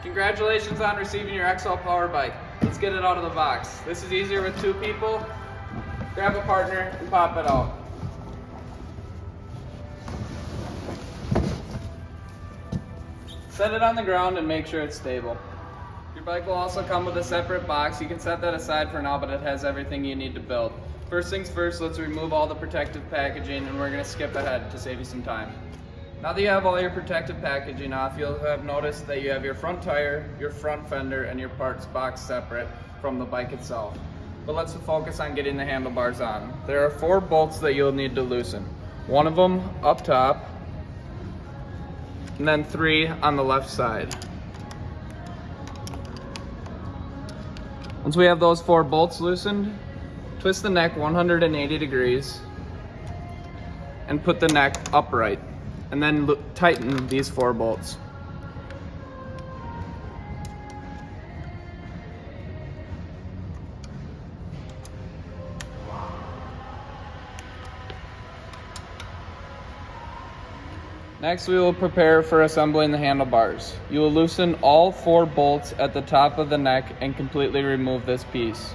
Congratulations on receiving your XL Power Bike. Let's get it out of the box. This is easier with two people. Grab a partner and pop it out. Set it on the ground and make sure it's stable. Your bike will also come with a separate box. You can set that aside for now, but it has everything you need to build. First things first, let's remove all the protective packaging, and we're going to skip ahead to save you some time. Now that you have all your protective packaging off, you'll have noticed that you have your front tire, your front fender, and your parts box separate from the bike itself. But let's focus on getting the handlebars on. There are 4 bolts that you'll need to loosen. One of them up top, and then 3 on the left side. Once we have those 4 bolts loosened, twist the neck 180 degrees and put the neck upright, and then tighten these 4 bolts. Next, we will prepare for assembling the handlebars. You will loosen all 4 bolts at the top of the neck and completely remove this piece.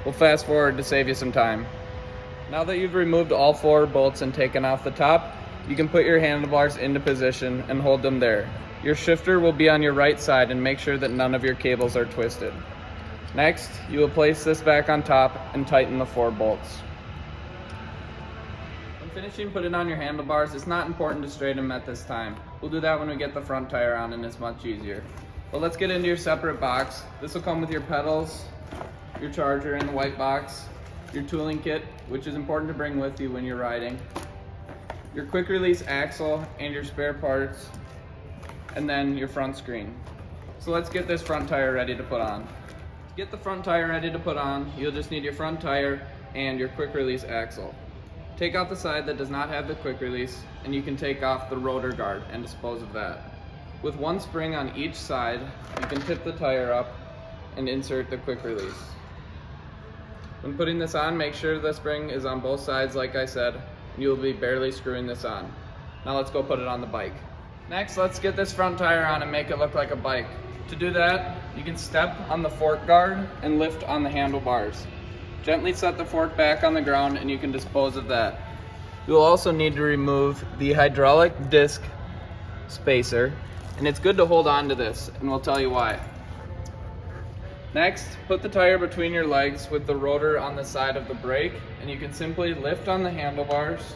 We'll fast forward to save you some time. Now that you've removed all 4 bolts and taken off the top, you can put your handlebars into position and hold them there. Your shifter will be on your right side, and make sure that none of your cables are twisted. Next, you will place this back on top and tighten the 4 bolts. When finishing putting on your handlebars, it's not important to straighten them at this time. We'll do that when we get the front tire on, and it's much easier. But let's get into your separate box. This will come with your pedals, your charger in the white box, your tooling kit, which is important to bring with you when you're riding, your quick release axle and your spare parts, and then your front screen. So let's get this front tire ready to put on. To get the front tire ready to put on, you'll just need your front tire and your quick release axle. Take out the side that does not have the quick release, and you can take off the rotor guard and dispose of that. With 1 spring on each side, you can tip the tire up and insert the quick release. When putting this on, make sure the spring is on both sides like I said, and you'll be barely screwing this on. Now let's go put it on the bike. Next, let's get this front tire on and make it look like a bike. To do that, you can step on the fork guard and lift on the handlebars. Gently set the fork back on the ground and you can dispose of that. You'll also need to remove the hydraulic disc spacer, and it's good to hold on to this, and we'll tell you why. Next, put the tire between your legs with the rotor on the side of the brake, and you can simply lift on the handlebars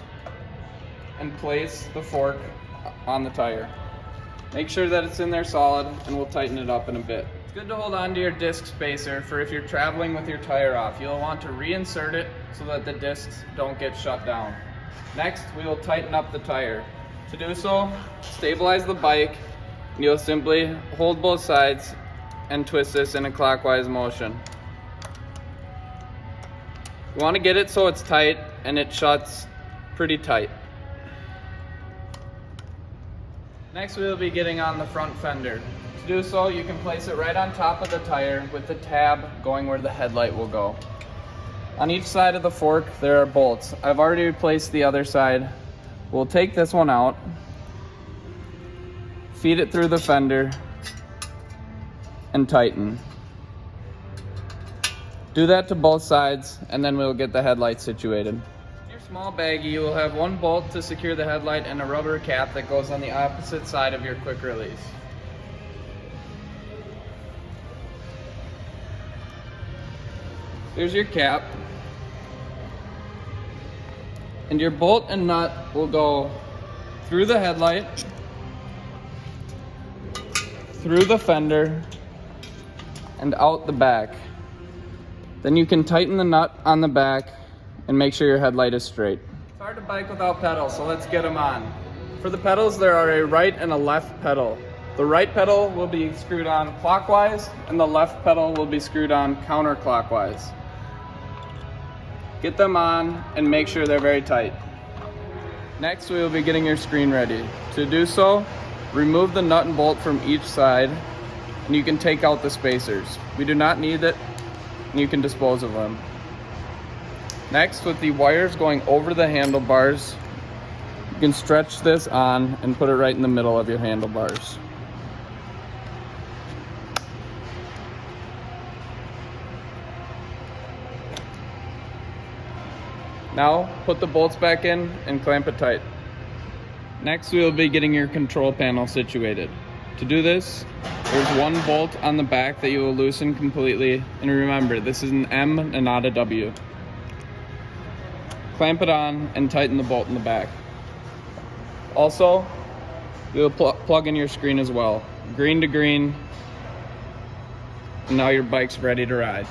and place the fork on the tire. Make sure that it's in there solid, and we'll tighten it up in a bit. It's good to hold on to your disc spacer for if you're traveling with your tire off. You'll want to reinsert it so that the discs don't get shut down. Next, we will tighten up the tire. To do so, stabilize the bike, and you'll simply hold both sides and twist this in a clockwise motion. You want to get it so it's tight and it shuts pretty tight. Next, we will be getting on the front fender. To do so, you can place it right on top of the tire with the tab going where the headlight will go. On each side of the fork, there are bolts. I've already replaced the other side. We'll take this one out, feed it through the fender, and tighten. Do that to both sides, and then we'll get the headlight situated. In your small baggie, you will have 1 bolt to secure the headlight and a rubber cap that goes on the opposite side of your quick release. Here's your cap. And your bolt and nut will go through the headlight, through the fender, and out the back. Then you can tighten the nut on the back and make sure your headlight is straight. It's hard to bike without pedals, so let's get them on. For the pedals, there are a right and a left pedal. The right pedal will be screwed on clockwise, and the left pedal will be screwed on counterclockwise. Get them on and make sure they're very tight. Next, we will be getting your screen ready. To do so, remove the nut and bolt from each side, and you can take out the spacers. We do not need it, and you can dispose of them. Next, with the wires going over the handlebars, you can stretch this on and put it right in the middle of your handlebars. Now put the bolts back in and clamp it tight. Next we will be getting your control panel situated. To do this, there's one bolt on the back that you will loosen completely, and remember, this is an M and not a W. Clamp it on and tighten the bolt in the back. Also, we will plug in your screen as well. Green to green, and now your bike's ready to ride.